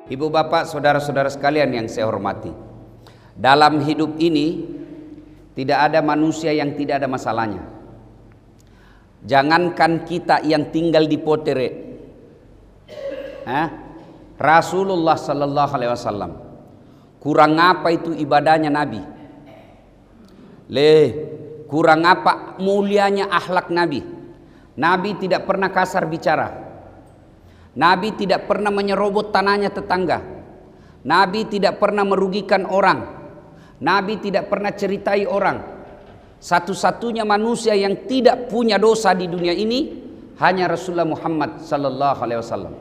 Ibu bapak, saudara-saudara sekalian yang saya hormati, dalam hidup ini tidak ada manusia yang tidak ada masalahnya. Jangankan kita yang tinggal di Potere, Rasulullah sallallahu alaihi wasallam, kurang apa itu ibadahnya Nabi? Kurang apa mulianya akhlak Nabi? Nabi tidak pernah kasar bicara. Nabi tidak pernah menyerobot tanahnya tetangga. Nabi tidak pernah merugikan orang. Nabi tidak pernah ceritai orang. Satu-satunya manusia yang tidak punya dosa di dunia ini hanya Rasulullah Muhammad sallallahu alaihi wasallam.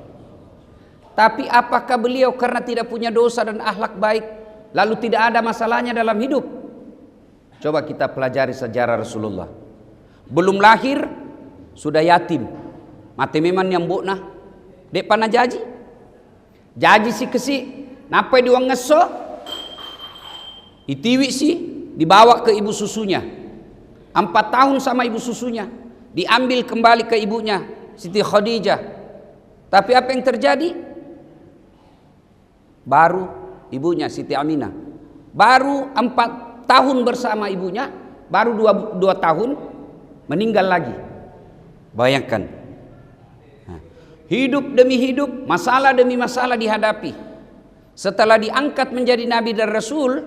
Tapi apakah beliau karena tidak punya dosa dan akhlak baik lalu tidak ada masalahnya dalam hidup? Coba kita pelajari sejarah Rasulullah. Belum lahir sudah yatim. Mati memang yang bukna. Dek pana jaji si kesi napai diuang ngeso itiwi si dibawa ke ibu susunya 4 tahun sama ibu susunya, diambil kembali ke ibunya Siti Khadijah. Tapi apa yang terjadi? Baru ibunya Siti Aminah baru 4 tahun bersama ibunya, baru 2 tahun meninggal lagi. Bayangkan, hidup demi hidup, masalah demi masalah dihadapi. Setelah diangkat menjadi nabi dan rasul,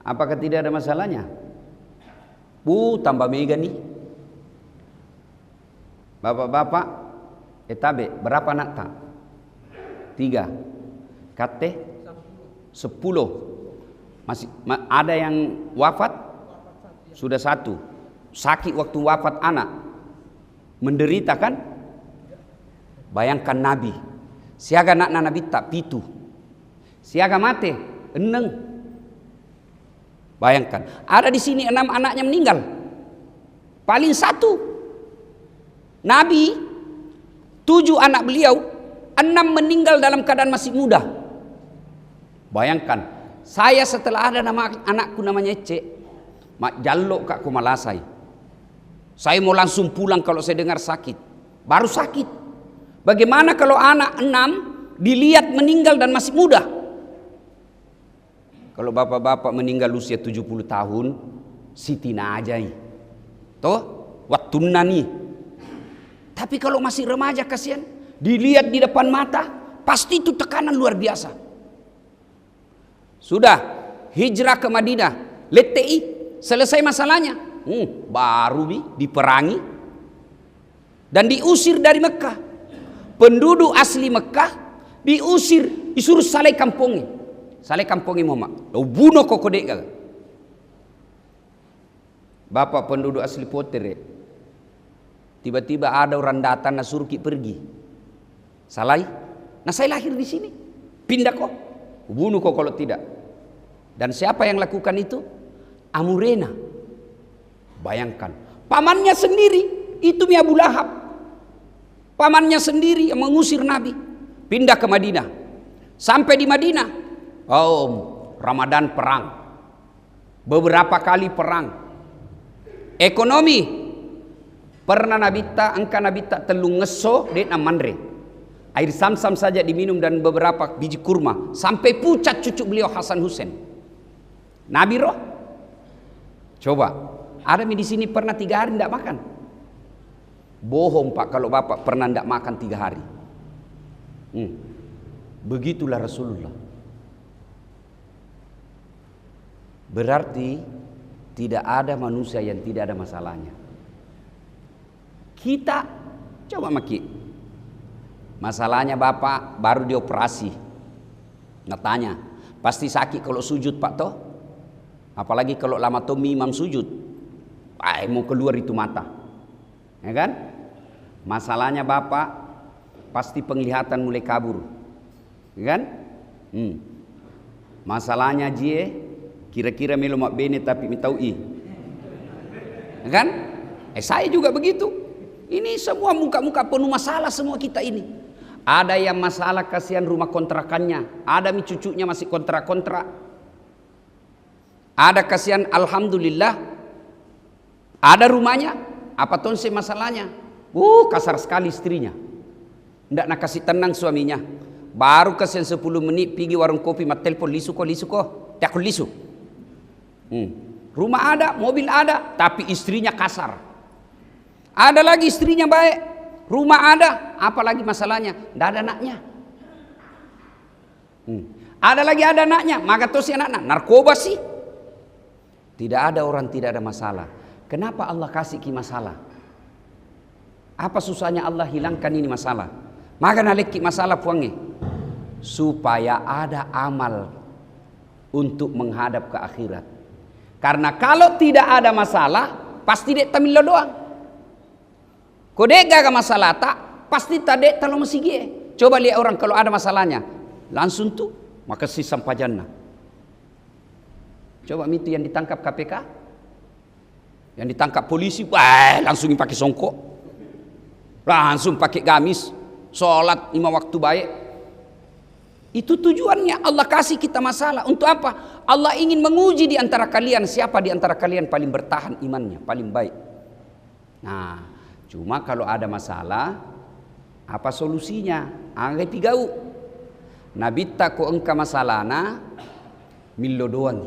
apakah tidak ada masalahnya? Tambah mega nih. Bapak-bapak, etabe berapa anak tak? 3. Kate 10. Masih ada yang wafat? Sudah 1. Sakit waktu wafat anak. Menderita kan? Bayangkan Nabi, siaga nak Nabi tak 7, siaga mate 6. Bayangkan, ada di sini 6 anaknya meninggal, paling 1. Nabi 7 anak beliau, 6 meninggal dalam keadaan masih muda. Bayangkan, saya setelah ada nama anakku namanya Ece, mak jalok kak kumalasai. Saya mau langsung pulang kalau saya dengar sakit, baru sakit. Bagaimana kalau anak 6 dilihat meninggal dan masih muda? Kalau bapak-bapak meninggal usia 70 tahun, Siti najai. Toh, waktu nani. Tapi kalau masih remaja kasihan, dilihat di depan mata, pasti itu tekanan luar biasa. Sudah hijrah ke Madinah, LTI, selesai masalahnya. Baru diperangi dan diusir dari Mekah. Penduduk asli Mekah diusir, disuruh saleh kampungi Muhammad. Lo bunuh kok kodek kagak. Bapak penduduk asli Potere, tiba-tiba ada orang datang nak suruh pergi. Salai, nah saya lahir di sini, pindah kok, bunuh kok kalau tidak. Dan siapa yang lakukan itu? Amurena. Bayangkan, pamannya sendiri itu Abu Lahab. Pamannya sendiri yang mengusir Nabi pindah ke Madinah. Sampai di Madinah, Ramadan perang, beberapa kali perang. Ekonomi pernah Nabi tak telung ngeso dek namandre, air Sam-Sam saja diminum dan beberapa biji kurma, sampai pucat cucu beliau Hasan Hussein. Nabi roh, coba ada di sini pernah 3 hari tidak makan? Bohong pak kalau bapak pernah tidak makan 3 hari. Begitulah Rasulullah. Berarti tidak ada manusia yang tidak ada masalahnya. Kita coba maki, masalahnya bapak baru dioperasi, ngetanya pasti sakit kalau sujud pak toh. Apalagi kalau lama tomi imam sujud, mau keluar itu mata, ya kan? Masalahnya bapak pasti penglihatan mulai kabur, ya kan? Masalahnya jie kira-kira melo mak bene tapi mitau i, ya kan? Saya juga begitu. Ini semua muka-muka penuh masalah semua kita ini. Ada yang masalah kasihan rumah kontrakannya, ada cucunya masih kontrak-kontrak. Ada kasihan alhamdulillah ada rumahnya, apa tuh sih masalahnya? Kasar sekali istrinya. Tidak nak kasih tenang suaminya. Baru kasihan 10 menit pergi warung kopi, mat telepon lisu ko, tak lisu. Rumah ada, mobil ada, tapi istrinya kasar. Ada lagi istrinya baik, rumah ada, apalagi masalahnya, tidak ada anaknya. Ada lagi ada anaknya, maka terus anaknya narkoba sih. Tidak ada orang tidak ada masalah. Kenapa Allah kasih ki masalah? Apa susahnya Allah hilangkan ini masalah? Maka naleki masalah puangi supaya ada amal untuk menghadap ke akhirat. Karena kalau tidak ada masalah, pasti dek tamil doang. Kode gaga masalah tak, pasti tade talo masigi. Coba lihat orang kalau ada masalahnya, langsung tuh maka si sampajana. Coba itu yang ditangkap KPK, yang ditangkap polisi, langsung pakai songkok, langsung pakai gamis, sholat 5 waktu baik. Itu tujuannya Allah kasih kita masalah. Untuk apa? Allah ingin menguji di antara kalian, siapa di antara kalian paling bertahan imannya, paling baik. Nah, cuma kalau ada masalah, apa solusinya? Anggai tigau. Nabi tako engka masalahna millo doang.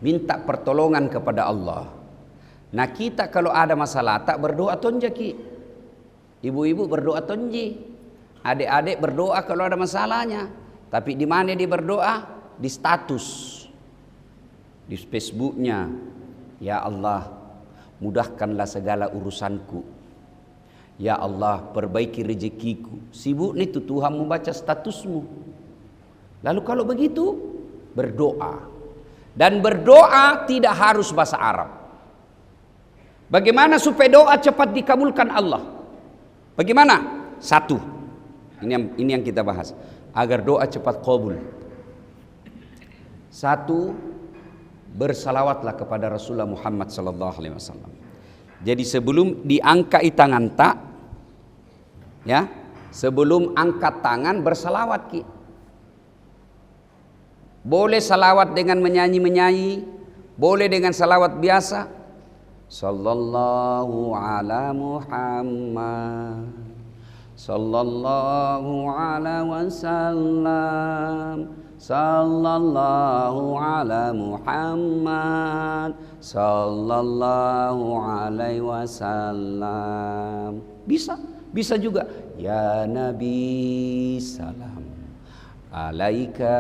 Minta pertolongan kepada Allah. Nah kita kalau ada masalah tak berdoa tonjaki. Ibu-ibu berdoa tonji. Adik-adik berdoa kalau ada masalahnya. Tapi di mana dia berdoa? Di status, di Facebooknya. Ya Allah, mudahkanlah segala urusanku. Ya Allah, perbaiki rezekiku. Sibuk nih tuh Tuhan membaca statusmu. Lalu kalau begitu berdoa. Dan berdoa tidak harus bahasa Arab. Bagaimana supaya doa cepat dikabulkan Allah? Bagaimana? Satu, ini yang kita bahas. Agar doa cepat qabul. Satu, bersalawatlah kepada Rasulullah Muhammad sallallahu alaihi wasallam. Jadi sebelum diangkat tangan tak, ya, sebelum angkat tangan bersalawat ki. Boleh salawat dengan menyanyi-menyanyi, boleh dengan salawat biasa. Sallallahu ala Muhammad, sallallahu ala wasallam, sallallahu ala Muhammad, sallallahu alaihi wasallam. Bisa juga. Ya Nabi salam. Alaika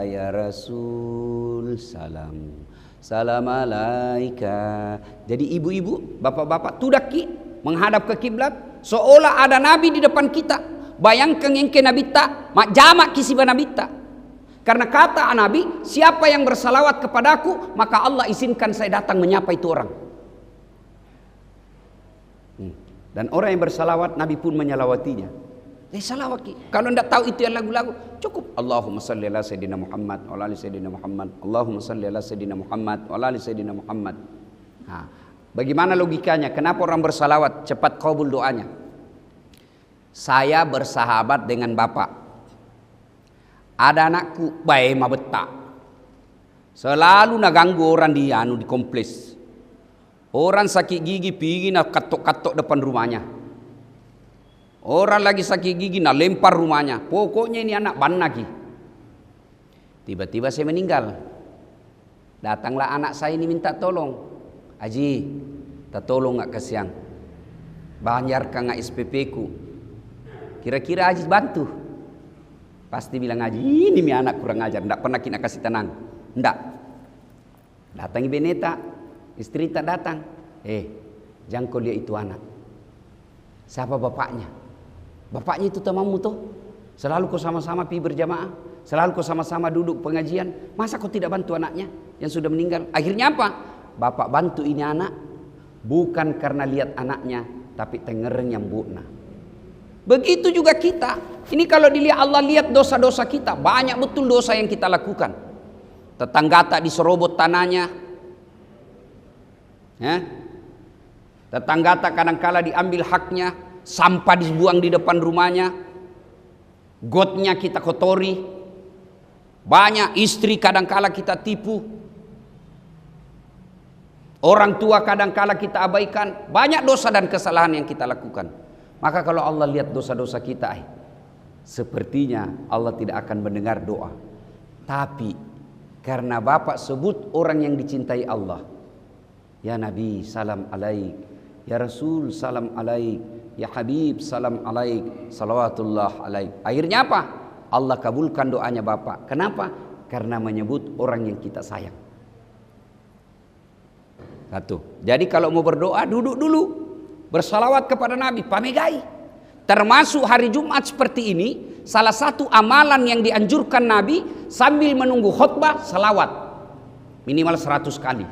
ya Rasul salam. Salam alaika. Jadi ibu-ibu, bapak-bapak tudaki menghadap ke kiblat seolah ada nabi di depan kita. Bayangkan yang ke nabi tak, mak jamak kisiba nabi tak. Karena kata nabi, siapa yang bersalawat kepadaku, maka Allah izinkan saya datang menyapa itu orang. Dan orang yang bersalawat, nabi pun menyalawatinya. Salawat. Kalau tidak tahu itu yang lagu-lagu, cukup Allahumma salli ala sayyidina Muhammad wa ala sayyidina Muhammad. Allahumma salli ala sayyidina Muhammad wa ala sayyidina Muhammad. Nah, bagaimana logikanya? Kenapa orang bersalawat cepat kabul doanya? Saya bersahabat dengan bapak. Ada anakku baik ma betak. Selalu naganggu orang di kompleks. Orang sakit gigi pergi nak katok-katok depan rumahnya. Orang lagi sakit gigi nak lempar rumahnya. Pokoknya ini anak ban lagi. Tiba-tiba saya meninggal. Datanglah anak saya ini minta tolong. Haji, tak tolong nggak kesiang. Bayarkan nggak SPP ku. Kira-kira Haji bantu. Pasti bilang Haji, ini mi anak kurang ajar. Nggak pernah kita kasih tenang. Nggak. Datangi Beneta. Istri tak datang. Jangan kau lihat itu anak. Siapa bapaknya? Bapaknya itu tamamu tuh. Selalu kau sama-sama pergi berjamaah. Selalu kau sama-sama duduk pengajian. Masa kau tidak bantu anaknya yang sudah meninggal? Akhirnya apa? Bapak bantu ini anak. Bukan karena lihat anaknya, tapi tengereng yang bukna. Begitu juga kita. Ini kalau dilihat Allah lihat dosa-dosa kita. Banyak betul dosa yang kita lakukan. Tetangga tak diserobot tanahnya. Ya? Tetangga tak kadang-kala diambil haknya. Sampah dibuang di depan rumahnya. Gotnya kita kotori. Banyak istri kadang-kala kita tipu. Orang tua kadang-kala kita abaikan. Banyak dosa dan kesalahan yang kita lakukan. Maka kalau Allah lihat dosa-dosa kita, sepertinya Allah tidak akan mendengar doa. Tapi karena bapak sebut orang yang dicintai Allah, ya Nabi salam alaik, ya Rasul salam alaik, ya Habib salam alaik, salawatullah alaik. Akhirnya apa? Allah kabulkan doanya bapak. Kenapa? Karena menyebut orang yang kita sayang. Satu. Jadi kalau mau berdoa duduk dulu, bersalawat kepada Nabi, pamegai. Termasuk hari Jumat seperti ini, salah satu amalan yang dianjurkan Nabi sambil menunggu khutbah, salawat minimal 100 kali.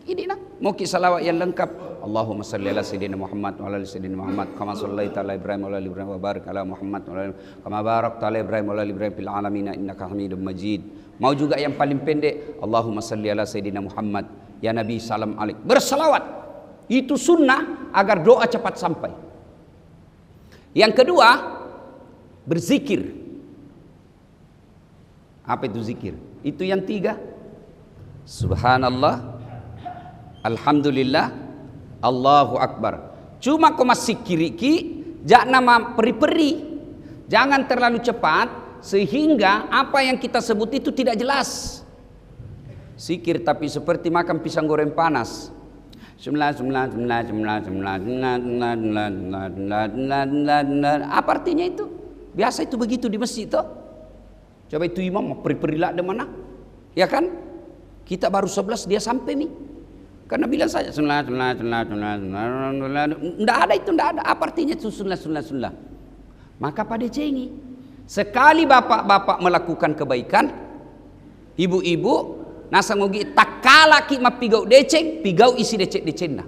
Ini lah mungkin salawat yang lengkap. Allahumma salli ala sayyidina Muhammad wa ala ali sayyidina Muhammad kama sallaita ala Ibrahim wa ala ali Ibrahim wa barik ala Muhammad wa ala kama barakta ala Ibrahim wa ala ali Ibrahim fil alamin innaka Hamidum Majid. Mau juga yang paling pendek, Allahumma salli ala sayyidina Muhammad, ya Nabi salam alaik. Bersalawat itu sunnah agar doa cepat sampai. Yang kedua, berzikir. Apa itu zikir? Itu yang tiga. Subhanallah, alhamdulillah, Allahu Akbar. Cuma kau masih kiriki, jangan nama peri-peri. Jangan terlalu cepat sehingga apa yang kita sebut itu tidak jelas. Zikir tapi seperti makan pisang goreng panas. Apa artinya itu? Biasa itu begitu di masjid toh. Coba itu imam peri-perilah di mana? Ya kan? Kita baru 11 dia sampai nih. Karena bilang saja enggak ada itu, enggak ada. Apa artinya itu sunnah. Maka pada cengi. Sekali bapak-bapak melakukan kebaikan, ibu-ibu nasa ngogi takala ki mapigau deceng, pigau isi decek-decena.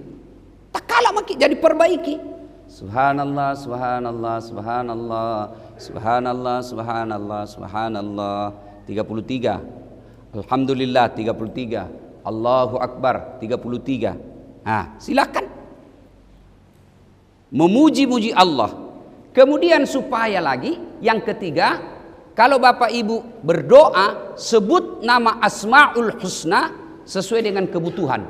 Takala maki jadi perbaiki. Subhanallah, subhanallah, subhanallah, subhanallah, subhanallah, subhanallah. 33. Alhamdulillah 33. Allahu Akbar 33. Silakan memuji-muji Allah. Kemudian supaya lagi yang ketiga, kalau bapak ibu berdoa sebut nama Asmaul Husna sesuai dengan kebutuhan.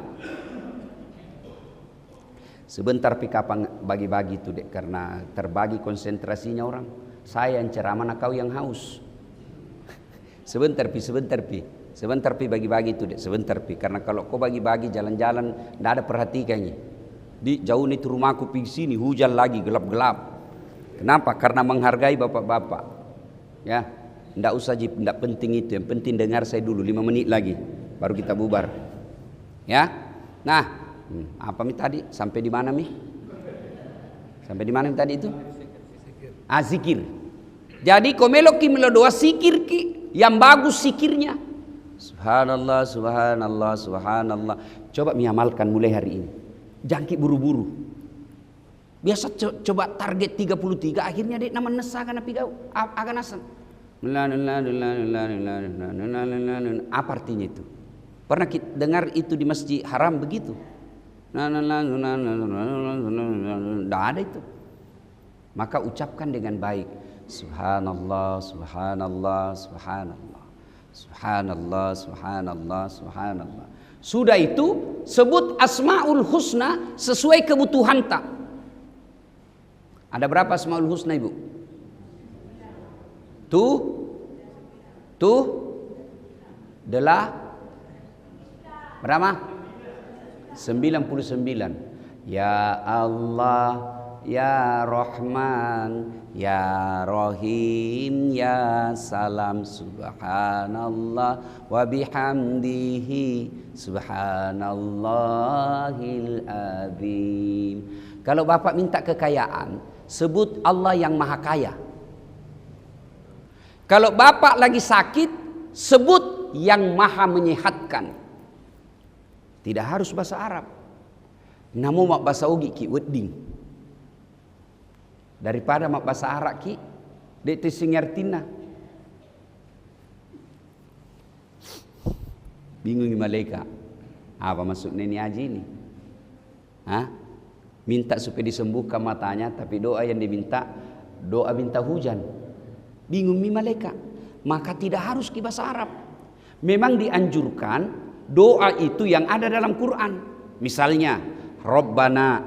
Sebentar pikapang bagi-bagi itu dek, karena terbagi konsentrasinya orang. Saya yang ceramah, kau yang haus. Sebentar pi bagi-bagi itu dek, sebentar pi. Karena kalau kau bagi-bagi jalan-jalan, tidak ada perhatikannya. Di jauh itu rumahku pi sini hujan lagi gelap-gelap. Kenapa? Karena menghargai bapak-bapak. Ya, tidak usah tidak penting itu. Yang penting dengar saya dulu 5 menit lagi, baru kita bubar. Ya, nah, apa mi tadi? Sampai di mana mi? Sampai di mana mi tadi itu? Zikir. Jadi komelo ki doa zikir ki, yang bagus zikirnya. Subhanallah, subhanallah, subhanallah. Coba mengamalkan mulai hari ini. Jangkit buru-buru. Biasa coba target 33, akhirnya dia nama nesa kana pigau agan asam. Apa artinya itu? Pernah kita dengar itu di Masjid Haram begitu? Tidak ada itu. Maka ucapkan dengan baik. Subhanallah, subhanallah, subhanallah. Subhanallah, subhanallah, subhanallah. Sudah itu sebut Asmaul Husna sesuai kebutuhan tak. Ada berapa Asmaul Husna ibu? Berapa? 99. Ya Allah, ya Rahman, ya Rahim, ya Salam. Subhanallah wa bihamdihi, subhanallahil azim. Kalau bapak minta kekayaan, sebut Allah yang maha kaya. Kalau bapak lagi sakit, sebut yang maha menyehatkan. Tidak harus bahasa Arab. Namun mak bahasa Ugi ki wedding. Daripada mak bahasa Arab ki, dek singertina. Bingung malaikat. Apa maksudnya ini haji ini? Minta supaya disembuhkan matanya, tapi doa yang diminta doa minta hujan. Bingung mi malaikat. Maka tidak harus ke bahasa Arab. Memang dianjurkan doa itu yang ada dalam Quran. Misalnya, Rabbana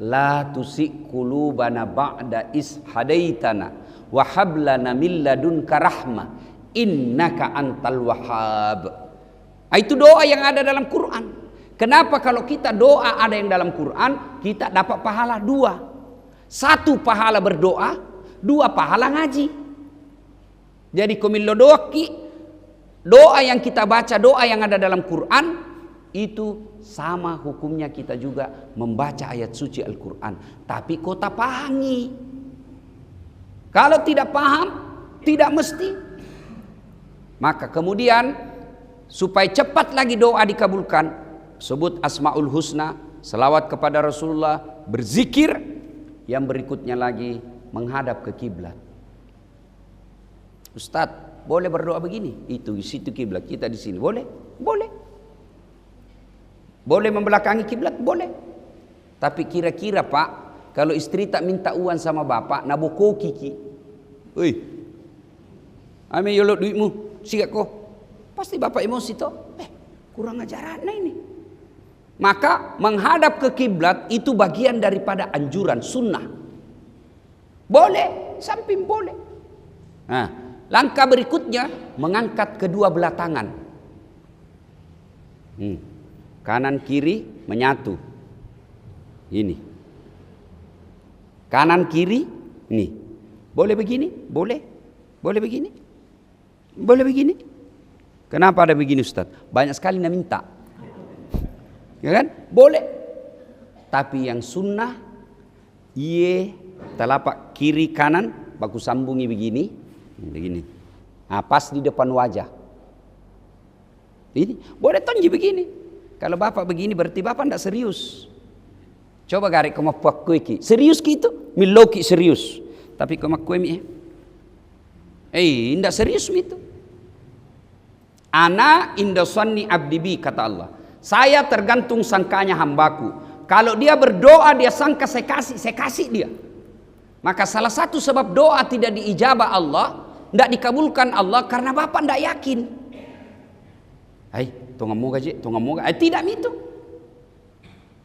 la tusik qulubana ba'da is hadaitana wa hab lana min ladunka rahmah innaka antal wahhab. Itu doa yang ada dalam Quran. Kenapa kalau kita doa ada yang dalam Quran, kita dapat pahala dua. Satu pahala berdoa, dua pahala ngaji. Jadi komillo doa yang kita baca, doa yang ada dalam Quran, itu sama hukumnya kita juga membaca ayat suci Al-Quran. Tapi kota pahami. Kalau tidak paham, tidak mesti. Maka kemudian supaya cepat lagi doa dikabulkan, sebut Asmaul Husna, selawat kepada Rasulullah, berzikir. Yang berikutnya lagi menghadap ke kiblat. Ustadz, boleh berdoa begini? Itu di situ kiblat, kita di sini. Boleh? Boleh. Boleh membelakangi kiblat? Boleh. Tapi kira-kira Pak, kalau istri tak minta uang sama bapak, naboko kiki. Oi. Ame yolok duitmu, sikat ko. Pasti bapak emosi toh. Kurang ajaran ini. Maka menghadap ke kiblat itu bagian daripada anjuran sunnah. Boleh, samping boleh. Nah, langkah berikutnya mengangkat kedua belah tangan. Kanan kiri menyatu. Ini. Kanan kiri ini. Boleh begini? Boleh. Boleh begini? Boleh begini? Kenapa ada begini Ustaz? Banyak sekali nak minta. Ya kan? Boleh. Tapi yang sunnah, telapak kiri kanan baku sambungi begini, begini. Nah, pas di depan wajah. Ini boleh tonji begini. Kalau bapak begini berarti bapak tidak serius. Coba garek kau mapuak kue ki. Serius ki itu? Miloki serius. Tapi kau mak kue mi tidak serius mi itu. Ana indosani abdibi kata Allah. Saya tergantung sangkanya hambaku. Kalau dia berdoa dia sangka saya kasih dia. Maka salah satu sebab doa tidak diijabah Allah, tidak dikabulkan Allah karena bapak tidak yakin. Tidak itu.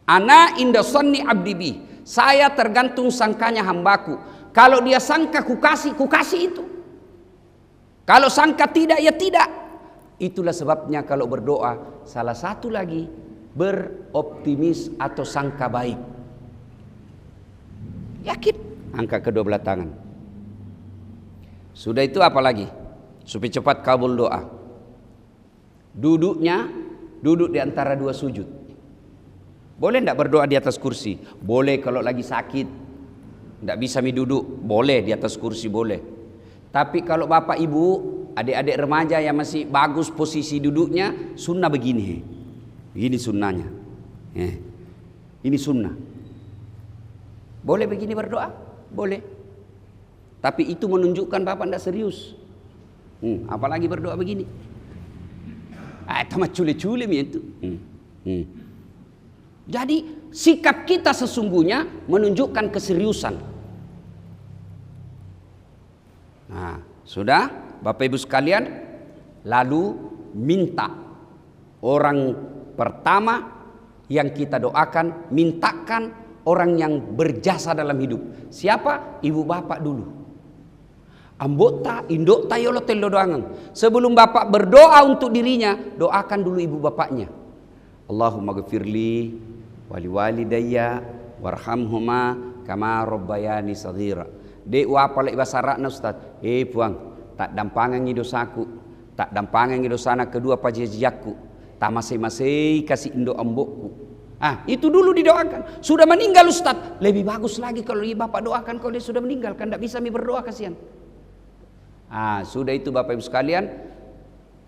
Ana indosani abdibi. Saya tergantung sangkanya hambaku. Kalau dia sangka ku kasih itu. Kalau sangka tidak ya tidak. Itulah sebabnya kalau berdoa salah satu lagi beroptimis atau sangka baik. Yakin, angkat kedua belah tangan. Sudah itu apa lagi? Supaya cepat kabul doa. Duduk di antara dua sujud. Boleh tidak berdoa di atas kursi? Boleh kalau lagi sakit, tidak bisa duduk, boleh di atas kursi boleh. Tapi kalau bapak ibu, adik-adik remaja yang masih bagus posisi duduknya, sunnah begini. Begini sunnahnya. Ini sunnah. Boleh begini berdoa? Boleh. Tapi itu menunjukkan bapak tidak serius. Apalagi berdoa begini. Tamat cule-cule itu. Jadi sikap kita sesungguhnya menunjukkan keseriusan. Nah, sudah? Bapak Ibu sekalian, lalu minta orang pertama yang kita doakan, mintakan orang yang berjasa dalam hidup. Siapa? Ibu bapak dulu. Ambota, indok tayolo telo doangan. Sebelum bapak berdoa untuk dirinya, doakan dulu ibu bapaknya. Allahumma ghafirli wali walidayya warhamhuma kama rabbayani saghira. Dek wapal bahasa Arabna Ustaz. Puang, tak dampangan dosaku, tak dampangan dosana kedua pajejakku, tak masih kasih indo ambokku. Itu dulu didoakan. Sudah meninggal Ustaz, lebih bagus lagi kalau bapak doakan kalau dia sudah meninggal, kan tidak bisa berdoa kasihan. Sudah itu Bapak Ibu sekalian,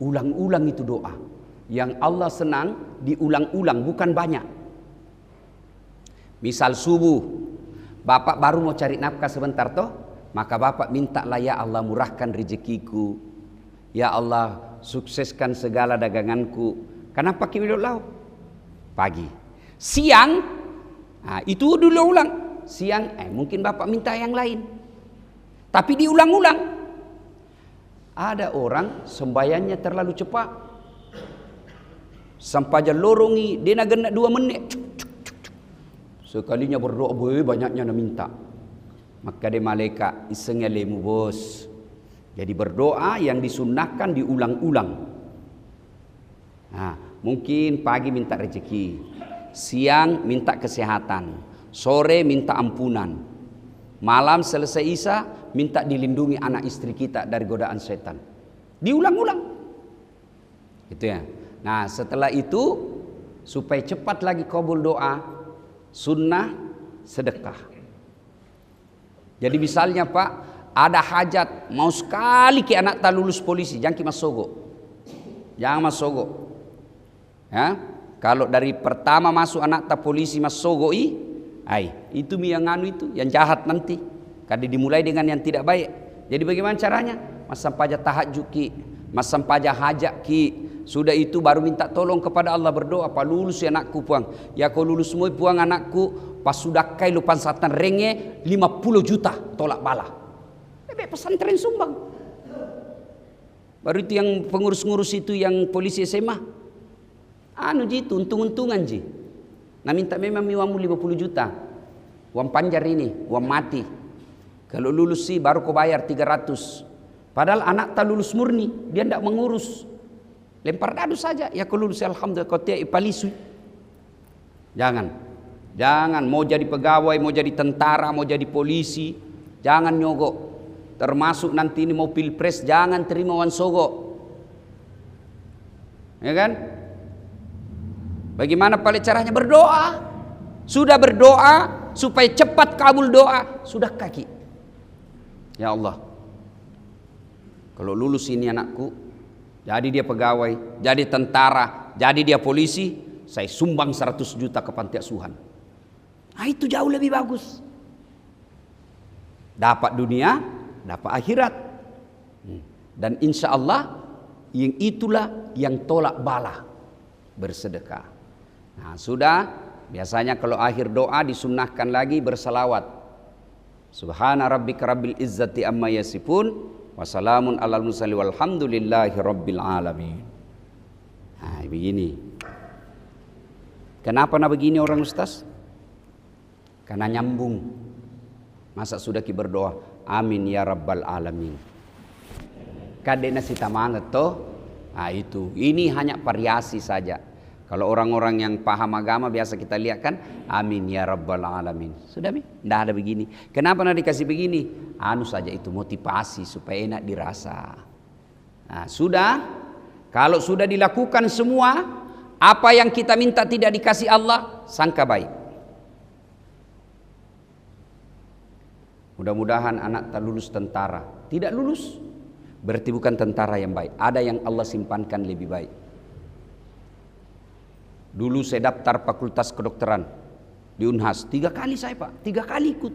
ulang-ulang itu doa. Yang Allah senang diulang-ulang, bukan banyak. Misal subuh, bapak baru mau cari nafkah sebentar toh, maka bapak mintalah ya Allah murahkan rezekiku, ya Allah sukseskan segala daganganku. Kenapa kita lau? Pagi, siang, itu dulu ulang. Siang, mungkin bapak minta yang lain, tapi diulang-ulang. Ada orang sembayannya terlalu cepat, sampai aja lorongi dia nak 2 menit. Sekalinya berdoa banyaknya nak minta. Maka dia malaikat isengnya lemu bos. Jadi berdoa yang disunnahkan diulang-ulang. Mungkin pagi minta rezeki, siang minta kesehatan, sore minta ampunan, malam selesai isya minta dilindungi anak istri kita dari godaan setan. Diulang-ulang. Gitu ya. Nah, setelah itu supaya cepat lagi kabul doa, sunnah sedekah. Jadi misalnya Pak, ada hajat mau sekali ke anak tak lulus polisi, jangan mas sogo. Jangan mas sogo. Ya, kalau dari pertama masuk anak tak polisi mas sogo itu yang anu itu yang jahat nanti. Karena dimulai dengan yang tidak baik. Jadi bagaimana caranya? Mas sampaja tahajud ki, mas sampaja hajat ki. Sudah itu baru minta tolong kepada Allah, berdoa, "Pak lulus ya anakku puang. Ya kau lulus semua puang anakku, pas sudah kai lupan satan renge 50 juta tolak bala." Pesantren sumbang. Baru itu yang pengurus-ngurus itu yang polisi SMA. Jitu untung-untungan ji. Nah minta memang miwamu 50 juta. Uang panjar ini, uang mati. Kalau lulus sih baru kau bayar 300. Padahal anak tak lulus murni, dia tidak mengurus. Lempar dadu saja, ya kau lulus alhamdulillah kau tiap ipalisu. Jangan mau jadi pegawai, mau jadi tentara, mau jadi polisi, jangan nyogok. Termasuk nanti ini mau pilpres, jangan terima wan sogo. Ya kan? Bagaimana paling caranya? Berdoa. Sudah berdoa supaya cepat kabul doa, sudah kaki. Ya Allah, kalau lulus ini anakku, jadi dia pegawai, jadi tentara, jadi dia polisi, saya sumbang 100 juta ke panti asuhan. Itu jauh lebih bagus. Dapat dunia, dapat akhirat. Dan insya Allah yang itulah yang tolak bala, bersedekah. Nah sudah, biasanya kalau akhir doa disunnahkan lagi bersalawat. Subhana rabbika rabbil izzati amma yasifun, wassalamun alal mursalin walhamdulillahi rabbil alamin. Nah begini. Kenapa begini orang ustaz? Karena nyambung. Masa sudah kita berdoa, amin ya rabbal alamin. Kadena si tamangat toh. Nah itu, ini hanya variasi saja. Kalau orang-orang yang paham agama biasa kita lihat kan, amin ya rabbal alamin. Sudah mi? Tidak ada begini. Kenapa nak dikasih begini? Anu saja itu motivasi supaya enak dirasa. Nah sudah, kalau sudah dilakukan semua, apa yang kita minta tidak dikasih Allah, sangka baik. Mudah-mudahan anak tak lulus tentara. Tidak lulus, berarti bukan tentara yang baik. Ada yang Allah simpankan lebih baik. Dulu saya daftar fakultas kedokteran di Unhas. 3 kali saya Pak, 3 kali ikut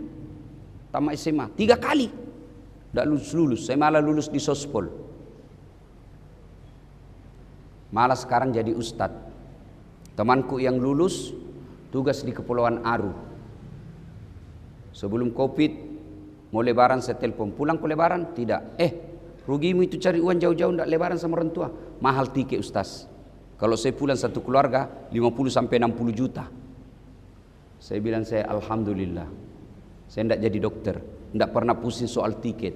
tamat SMA, 3 kali tidak lulus. Saya malah lulus di Sospol. Malah sekarang jadi ustadz. Temanku yang lulus tugas di Kepulauan Aru. Sebelum Covid mau lebaran saya telepon, pulang ke lebaran? Tidak. Rugimu itu cari uang jauh-jauh tidak lebaran sama orang tua. Mahal tiket ustaz. Kalau saya pulang satu keluarga 50 sampai 60 juta. Saya bilang saya alhamdulillah. Saya tidak jadi dokter, tidak pernah pusing soal tiket.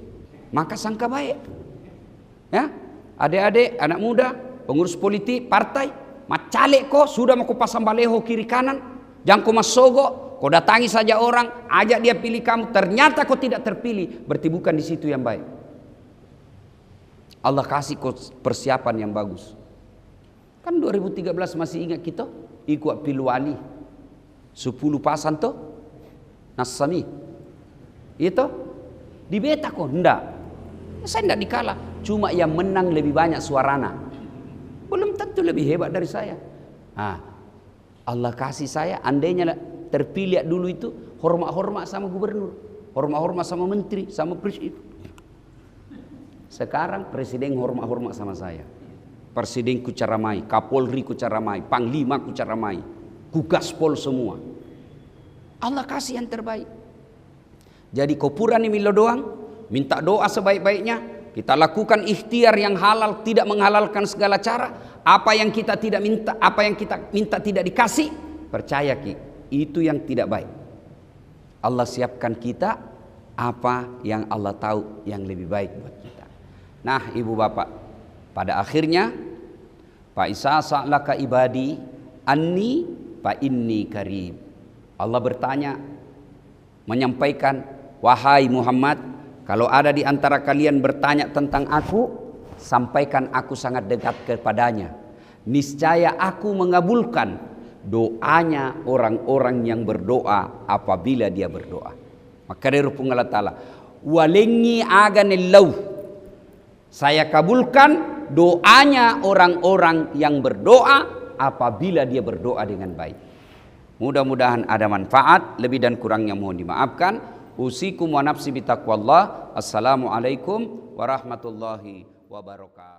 Maka sangka baik. Ya, adik-adik, anak muda, pengurus politik, partai, macalek kok sudah mau pasang baleho kiri kanan, jangan kau masogo, kau datangi saja orang, ajak dia pilih kamu, ternyata kau tidak terpilih, berarti bukan di situ yang baik. Allah kasih kau persiapan yang bagus. Kan 2013 masih ingat kita ikut pilwali 10 pasan toh Nasami itu di beta kok enggak, saya enggak dikalah, cuma yang menang lebih banyak suarana, belum tentu lebih hebat dari saya. Allah kasih saya, andainya terpilih dulu itu hormat-hormat sama gubernur, hormat-hormat sama menteri, sama presiden. Sekarang presiden hormat-hormat sama saya. Presiden ku caramai, Kapolri ku caramai, Panglima ku caramai, ku gaspol semua. Allah kasih yang terbaik. Jadi kopuran ini milo doang, minta doa sebaik-baiknya. Kita lakukan ikhtiar yang halal, tidak menghalalkan segala cara. Apa yang kita tidak minta, apa yang kita minta tidak dikasih, percaya ki, Itu yang tidak baik. Allah siapkan kita apa yang Allah tahu yang lebih baik buat kita. Nah, ibu bapak, pada akhirnya fa isa sa'laka ibadi anni fa inni qarib. Allah bertanya, menyampaikan, wahai Muhammad, kalau ada di antara kalian bertanya tentang aku, sampaikan aku sangat dekat kepadanya. Niscaya aku mengabulkan doanya orang-orang yang berdoa apabila dia berdoa. Maka dari rupung Allah Ta'ala, walengi aganillau, saya kabulkan doanya orang-orang yang berdoa apabila dia berdoa dengan baik. Mudah-mudahan ada manfaat, lebih dan kurangnya mohon dimaafkan. Usikum wa nafsi bitaqwallah. Assalamualaikum warahmatullahi wabarakatuh.